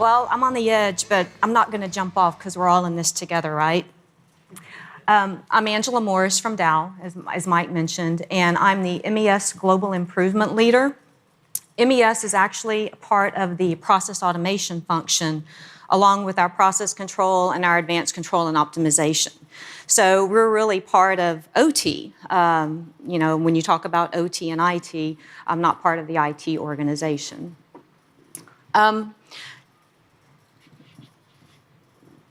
Well, I'm on the edge, but I'm not going to jump off because we're all in this together, right? I'm Angela Morris from DOW, as Mike mentioned, and I'm the MES Global Improvement Leader. MES is actually a part of the process automation function, along with our process control and our advanced control and optimization. So we're really part of OT. When you talk about OT and IT, I'm not part of the IT organization.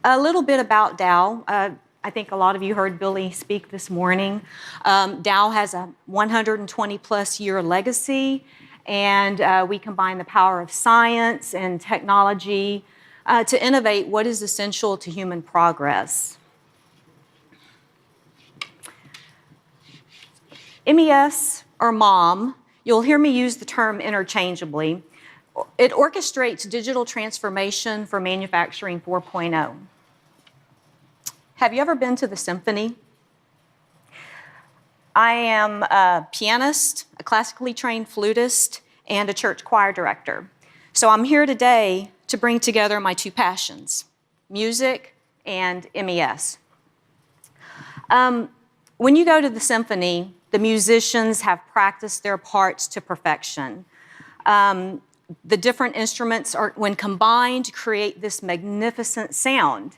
A little bit about DOW. I think a lot of you heard Billy speak this morning. DOW has a 120-plus year legacy, and we combine the power of science and technology to innovate what is essential to human progress. MES, or MOM, you'll hear me use the term interchangeably. It orchestrates digital transformation for manufacturing 4.0. Have you ever been to the symphony? I am a pianist, a classically trained flutist, and a church choir director. So I'm here today to bring together my two passions, music and MES. When you go to the symphony, the musicians have practiced their parts to perfection. The different instruments are, when combined, create this magnificent sound.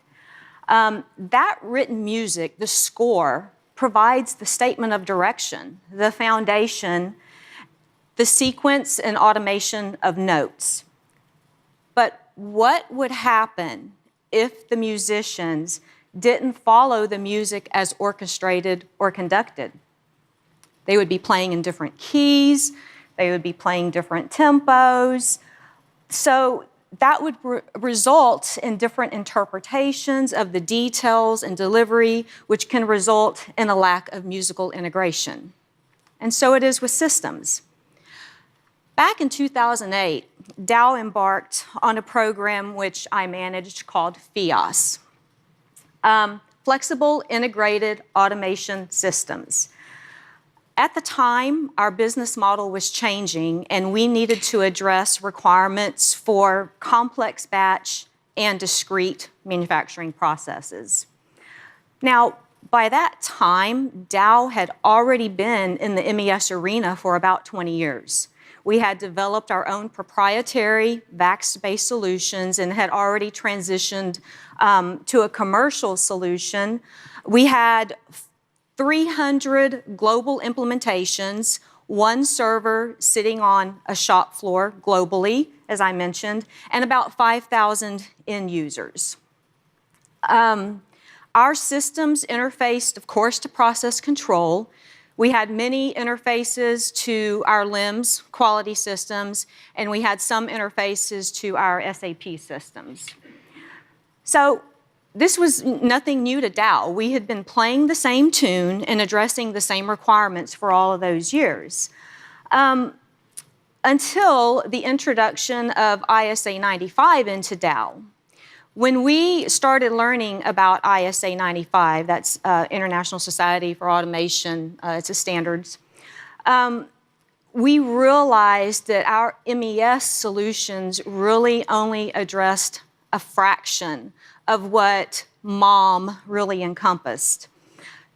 That written music, the score, provides the statement of direction, the foundation, the sequence and automation of notes. But what would happen if the musicians didn't follow the music as orchestrated or conducted? They would be playing in different keys, they would be playing different tempos. So that would result in different interpretations of the details and delivery, which can result in a lack of musical integration. And so it is with systems. Back in 2008, DOW embarked on a program which I managed called FIOS, Flexible Integrated Automation Systems. At the time, our business model was changing, and we needed to address requirements for complex batch and discrete manufacturing processes. Now, by that time, DOW had already been in the MES arena for about 20 years. We had developed our own proprietary VAX-based solutions and had already transitioned to a commercial solution. We had 300 global implementations, one server sitting on a shop floor globally, as I mentioned, and about 5,000 end users. Our systems interfaced, of course, to process control. We had many interfaces to our LIMS quality systems, and we had some interfaces to our SAP systems. So this was nothing new to DOW. We had been playing the same tune and addressing the same requirements for all of those years. Until the introduction of ISA 95 into DOW. When we started learning about ISA 95, that's International Society for Automation, it's a standards, we realized that our MES solutions really only addressed a fraction of what MOM really encompassed.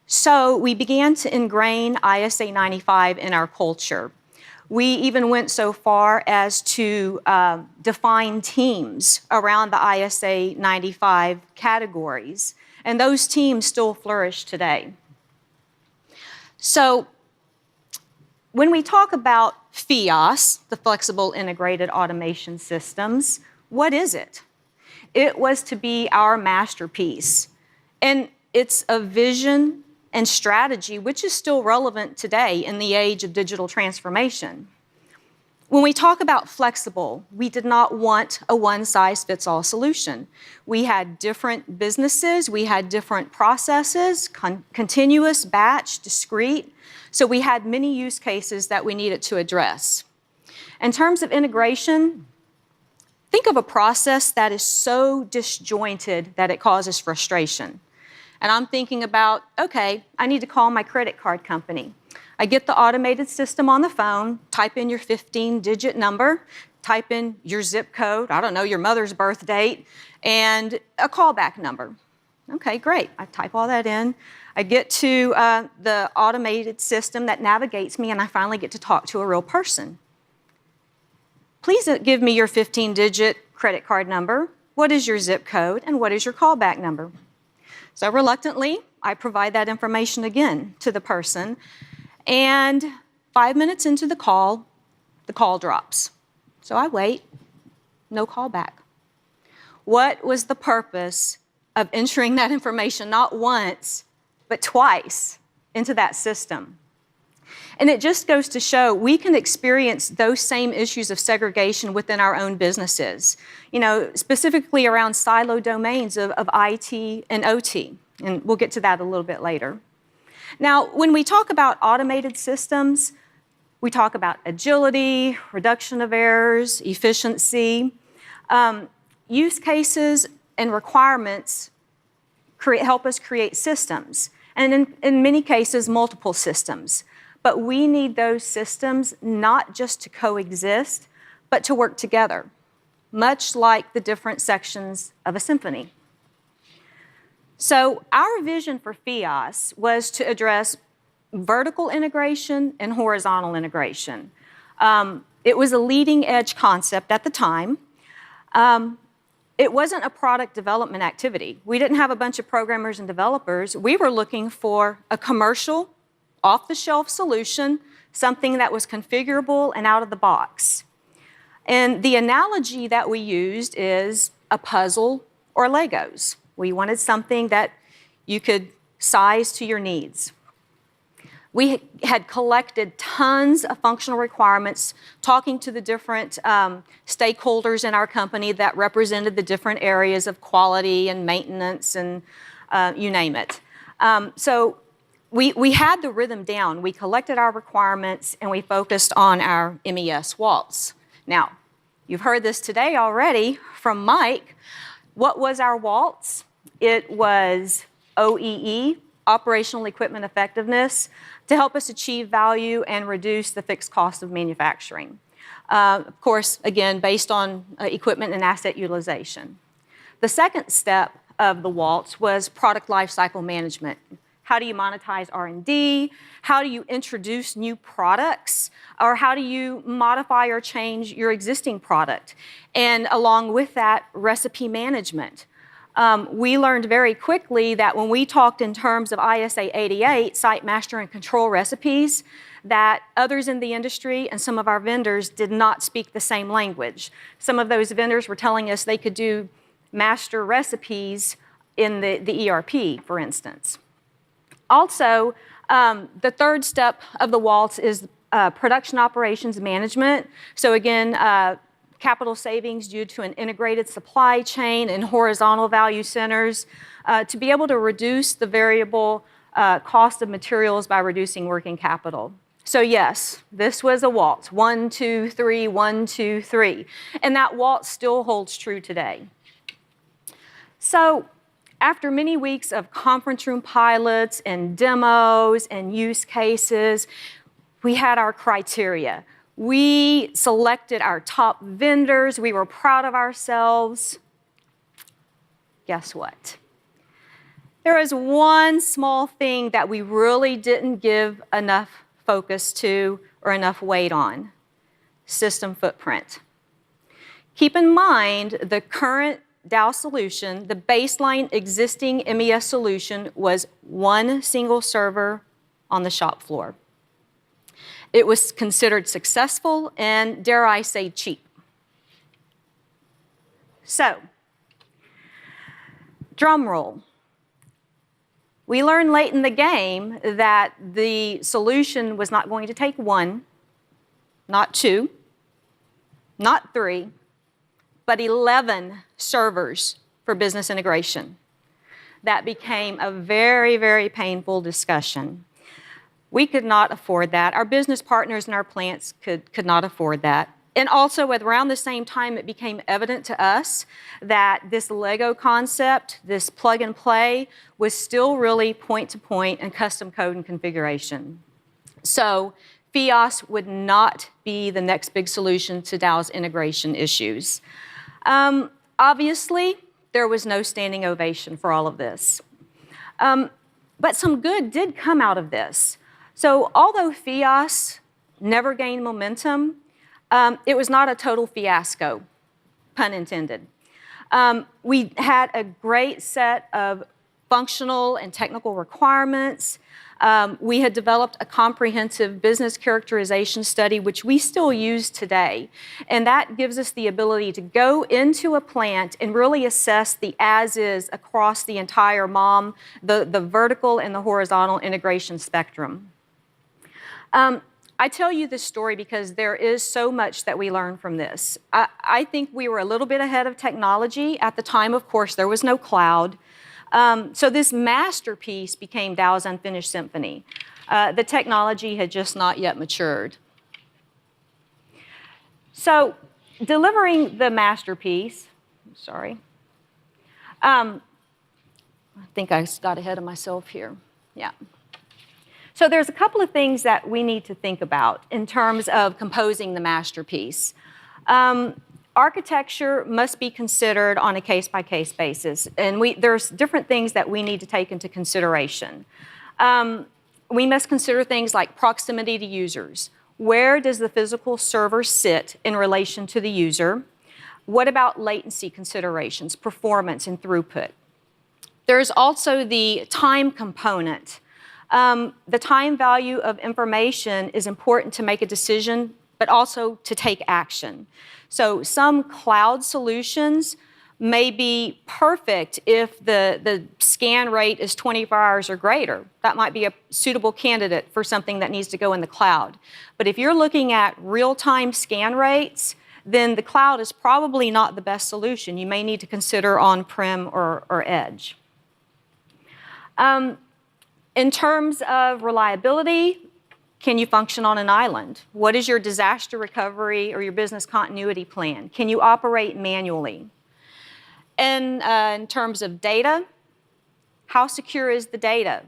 So we began to ingrain ISA 95 in our culture. We even went so far as to define teams around the ISA 95 categories, and those teams still flourish today. So when we talk about FIOS, the Flexible Integrated Automation Systems, what is it? It was to be our masterpiece, and it's a vision and strategy which is still relevant today in the age of digital transformation. When we talk about flexible, we did not want a one-size-fits-all solution. We had different businesses, we had different processes, continuous, batch, discrete, so we had many use cases that we needed to address. In terms of integration, think of a process that is so disjointed that it causes frustration. And I'm thinking about, okay, I need to call my credit card company. I get the automated system on the phone, type in your 15-digit number, type in your zip code, I don't know, your mother's birth date, and a callback number. Okay, great. I type all that in. I get to the automated system that navigates me, and I finally get to talk to a real person. Please give me your 15-digit credit card number. What is your zip code, and what is your callback number? So reluctantly, I provide that information again to the person, and 5 minutes into the call drops. So I wait, no call back. What was the purpose of entering that information not once, but twice into that system? And it just goes to show we can experience those same issues of segregation within our own businesses, specifically around silo domains of IT and OT. And we'll get to that a little bit later. Now, when we talk about automated systems, we talk about agility, reduction of errors, efficiency. Use cases and requirements help us create systems, and in many cases, multiple systems. But we need those systems not just to coexist, but to work together, much like the different sections of a symphony. So our vision for FIAS was to address vertical integration and horizontal integration. It was a leading edge concept at the time. It wasn't a product development activity. We didn't have a bunch of programmers and developers. We were looking for a commercial, off-the-shelf solution, something that was configurable and out of the box. And the analogy that we used is a puzzle or Legos. We wanted something that you could size to your needs. We had collected tons of functional requirements, talking to the different stakeholders in our company that represented the different areas of quality and maintenance and you name it. So we had the rhythm down. We collected our requirements and we focused on our MES Waltz. Now, you've heard this today already from Mike. What was our Waltz? It was OEE, Operational Equipment Effectiveness, to help us achieve value and reduce the fixed cost of manufacturing. Of course, again, based on equipment and asset utilization. The second step of the Waltz was product lifecycle management. How do you monetize R&D? How do you introduce new products? Or how do you modify or change your existing product? And along with that, recipe management. We learned very quickly that when we talked in terms of ISA 88, site master and control recipes, that others in the industry and some of our vendors did not speak the same language. Some of those vendors were telling us they could do master recipes in the ERP, for instance. Also, the third step of the Waltz is production operations management. So again, capital savings due to an integrated supply chain and horizontal value centers to be able to reduce the variable cost of materials by reducing working capital. So yes, this was a Waltz, 1, 2, 3, 1, 2, 3. And that Waltz still holds true today. So after many weeks of conference room pilots and demos and use cases, we had our criteria. We selected our top vendors. We were proud of ourselves. Guess what? There is one small thing that we really didn't give enough focus to or enough weight on: system footprint. Keep in mind the current DOW solution, the baseline existing MES solution, was one single server on the shop floor. It was considered successful and, dare I say, cheap. So, drum roll. We learned late in the game that the solution was not going to take 1, not 2, not 3, but 11 servers for business integration. That became a very, very painful discussion. We could not afford that. Our business partners in our plants could not afford that. And also, around the same time, it became evident to us that this Lego concept, this plug and play, was still really point-to-point and custom code and configuration. So FIOS would not be the next big solution to Dow's integration issues. Obviously, there was no standing ovation for all of this. But some good did come out of this. So although FIOS never gained momentum, it was not a total fiasco, pun intended. We had a great set of functional and technical requirements. We had developed a comprehensive business characterization study, which we still use today. And that gives us the ability to go into a plant and really assess the as-is across the entire MOM, the vertical and the horizontal integration spectrum. I tell you this story because there is so much that we learn from this. I think we were a little bit ahead of technology. At the time, of course, there was no cloud. So this masterpiece became Dow's Unfinished Symphony. The technology had just not yet matured. So delivering the masterpiece, I think I got ahead of myself here. Yeah. So there's a couple of things that we need to think about in terms of composing the masterpiece. Architecture must be considered on a case-by-case basis, and there's different things that we need to take into consideration. We must consider things like proximity to users. Where does the physical server sit in relation to the user? What about latency considerations, performance, and throughput? There's also the time component. The time value of information is important to make a decision, but also to take action. So some cloud solutions may be perfect if the scan rate is 24 hours or greater. That might be a suitable candidate for something that needs to go in the cloud. But if you're looking at real-time scan rates, then the cloud is probably not the best solution. You may need to consider on-prem or edge. In terms of reliability, can you function on an island? What is your disaster recovery or your business continuity plan? Can you operate manually? And in terms of data, how secure is the data?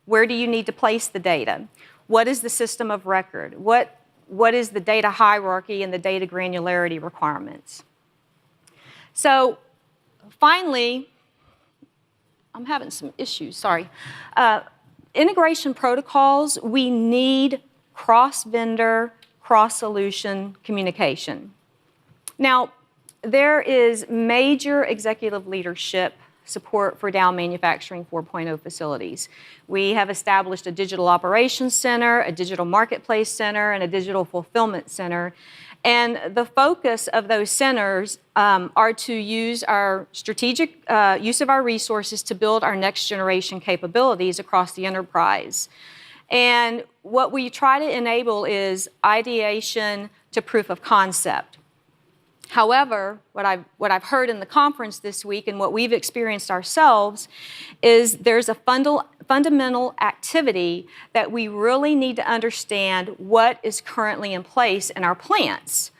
Where do you need to place the data? What is the system of record? What is the data hierarchy and the data granularity requirements? So finally, I'm having some issues, sorry. Integration protocols, we need cross-vendor, cross-solution communication. Now, there is major executive leadership support for Dow Manufacturing 4.0 facilities. We have established a digital operations center, a digital marketplace center, and a digital fulfillment center. And the focus of those centers are to use our strategic use of our resources to build our next generation capabilities across the enterprise. And what we try to enable is ideation to proof of concept. However, what I've heard in the conference this week and what we've experienced ourselves is there's a fundamental activity that we really need to understand what is currently in place in our plants.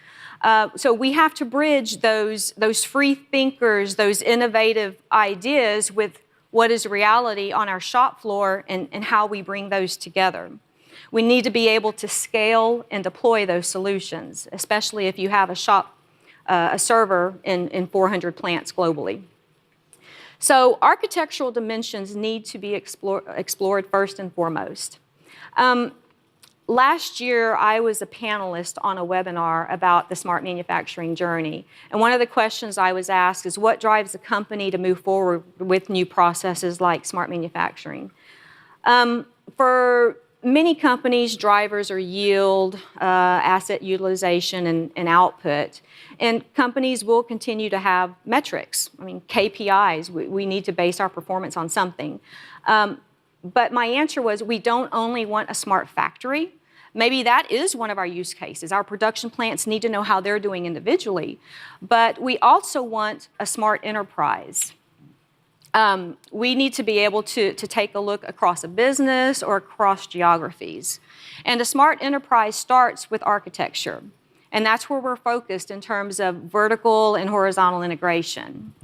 So we have to bridge those free thinkers, those innovative ideas with what is reality on our shop floor and how we bring those together. We need to be able to scale and deploy those solutions, especially if you have a server in 400 plants globally. So architectural dimensions need to be explored first and foremost. Last year, I was a panelist on a webinar about the smart manufacturing journey. And one of the questions I was asked is what drives a company to move forward with new processes like smart manufacturing? For many companies, drivers are yield, asset utilization, and output. And companies will continue to have metrics. I mean, KPIs. We need to base our performance on something. But my answer was, we don't only want a smart factory. Maybe that is one of our use cases. Our production plants need to know how they're doing individually. But we also want a smart enterprise. We need to be able to take a look across a business or across geographies. And a smart enterprise starts with architecture. And that's where we're focused in terms of vertical and horizontal integration.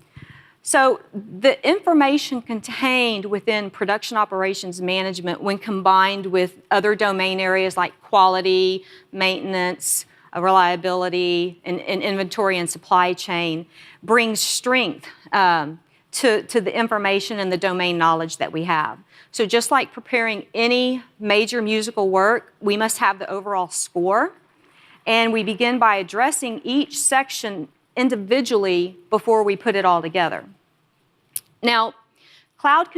So the information contained within production operations management, when combined with other domain areas like quality, maintenance, reliability, and inventory and supply chain, brings strength to the information and the domain knowledge that we have. So just like preparing any major musical work, we must have the overall score. And we begin by addressing each section individually before we put it all together. Now, cloud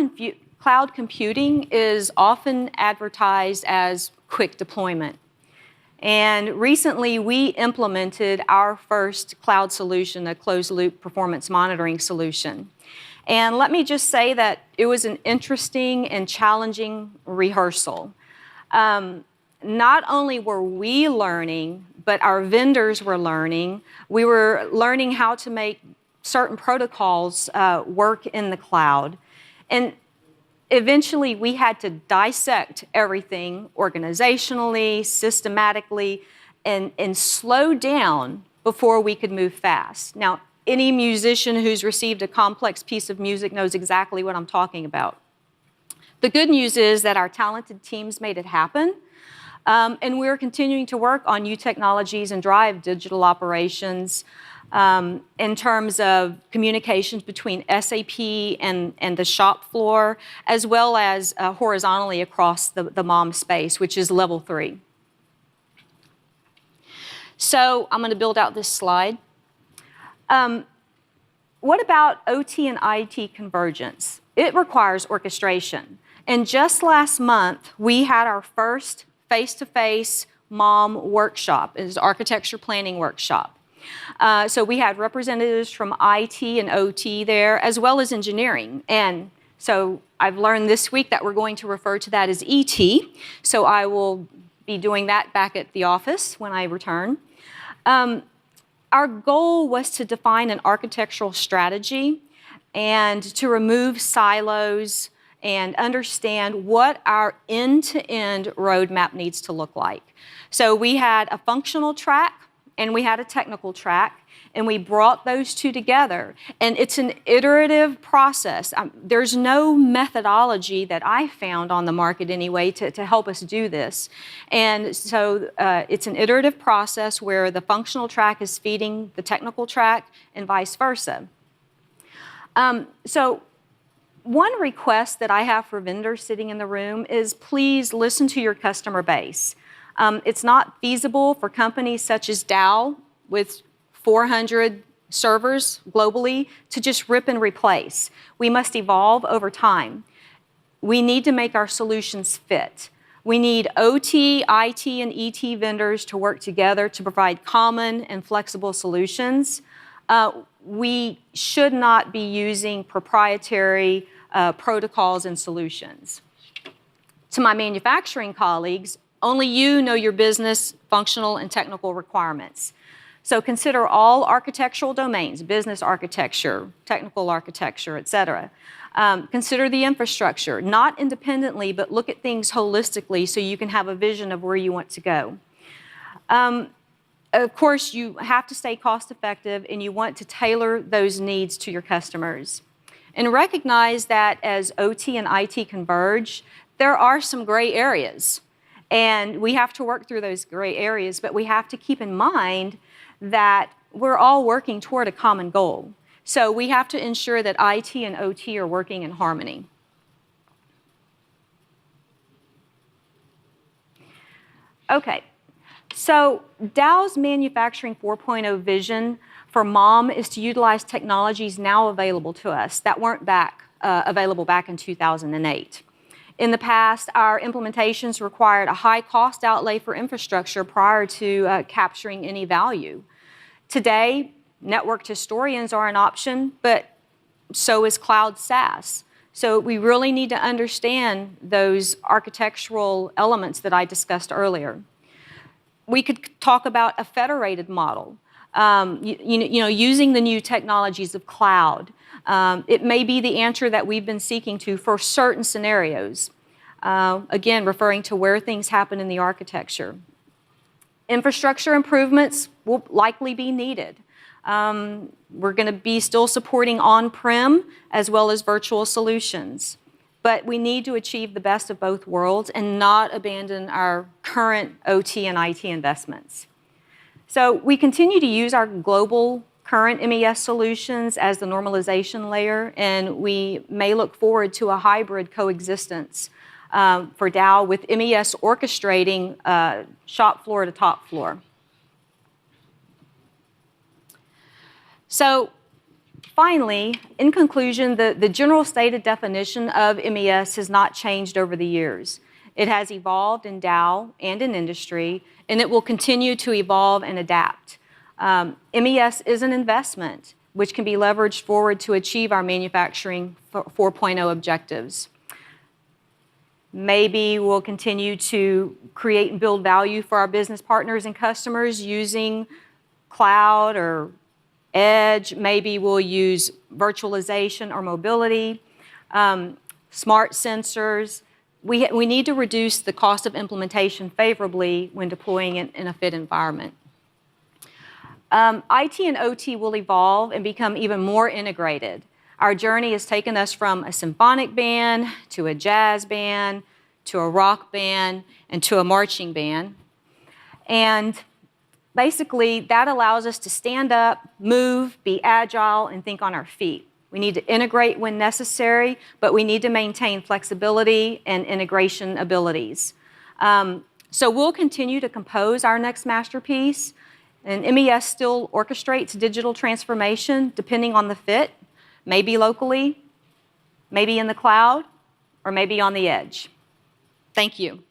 computing is often advertised as quick deployment. And recently, we implemented our first cloud solution, a closed-loop performance monitoring solution. And let me just say that it was an interesting and challenging rehearsal. Not only were we learning, but our vendors were learning. We were learning how to make certain protocols work in the cloud. And eventually, we had to dissect everything organizationally, systematically, and slow down before we could move fast. Now, any musician who's received a complex piece of music knows exactly what I'm talking about. The good news is that our talented teams made it happen. And we're continuing to work on new technologies and drive digital operations in terms of communications between SAP and the shop floor, as well as horizontally across the MOM space, which is level 3. So I'm going to build out this slide. What about OT and IT convergence? It requires orchestration. And just last month, we had our first face-to-face MOM workshop. It is architecture planning workshop. So we had representatives from IT and OT there, as well as engineering. And so I've learned this week that we're going to refer to that as ET. So I will be doing that back at the office when I return. Our goal was to define an architectural strategy and to remove silos and understand what our end-to-end roadmap needs to look like. So we had a functional track and we had a technical track, and we brought those two together. And it's an iterative process. There's no methodology that I found on the market anyway to help us do this. And so it's an iterative process where the functional track is feeding the technical track and vice versa. So one request that I have for vendors sitting in the room is please listen to your customer base. It's not feasible for companies such as DOW with 400 servers globally to just rip and replace. We must evolve over time. We need to make our solutions fit. We need OT, IT, and ET vendors to work together to provide common and flexible solutions. We should not be using proprietary protocols and solutions. To my manufacturing colleagues, only you know your business, functional, and technical requirements. So consider all architectural domains, business architecture, technical architecture, et cetera. Consider the infrastructure, not independently, but look at things holistically so you can have a vision of where you want to go. Of course, you have to stay cost effective and you want to tailor those needs to your customers. And recognize that as OT and IT converge, there are some gray areas. And we have to work through those gray areas, but we have to keep in mind that we're all working toward a common goal. So we have to ensure that IT and OT are working in harmony. Okay, so Dow's Manufacturing 4.0 vision for MOM is to utilize technologies now available to us that weren't available back in 2008. In the past, our implementations required a high cost outlay for infrastructure prior to capturing any value. Today, networked historians are an option, but so is cloud SaaS. So we really need to understand those architectural elements that I discussed earlier. We could talk about a federated model, using the new technologies of cloud. It may be the answer that we've been seeking to for certain scenarios. Again, referring to where things happen in the architecture. Infrastructure improvements will likely be needed. We're going to be still supporting on-prem as well as virtual solutions. But we need to achieve the best of both worlds and not abandon our current OT and IT investments. So we continue to use our global current MES solutions as the normalization layer, and we may look forward to a hybrid coexistence for DOW with MES orchestrating shop floor to top floor. So finally, in conclusion, the general stated definition of MES has not changed over the years. It has evolved in DOW and in industry, and it will continue to evolve and adapt. MES is an investment which can be leveraged forward to achieve our manufacturing 4.0 objectives. Maybe we'll continue to create and build value for our business partners and customers using cloud or edge. Maybe we'll use virtualization or mobility, smart sensors. We need to reduce the cost of implementation favorably when deploying it in a fit environment. IT and OT will evolve and become even more integrated. Our journey has taken us from a symphonic band to a jazz band to a rock band and to a marching band. And basically, that allows us to stand up, move, be agile, and think on our feet. We need to integrate when necessary, but we need to maintain flexibility and integration abilities. So we'll continue to compose our next masterpiece, and MES still orchestrates digital transformation depending on the fit, maybe locally, maybe in the cloud, or maybe on the edge. Thank you.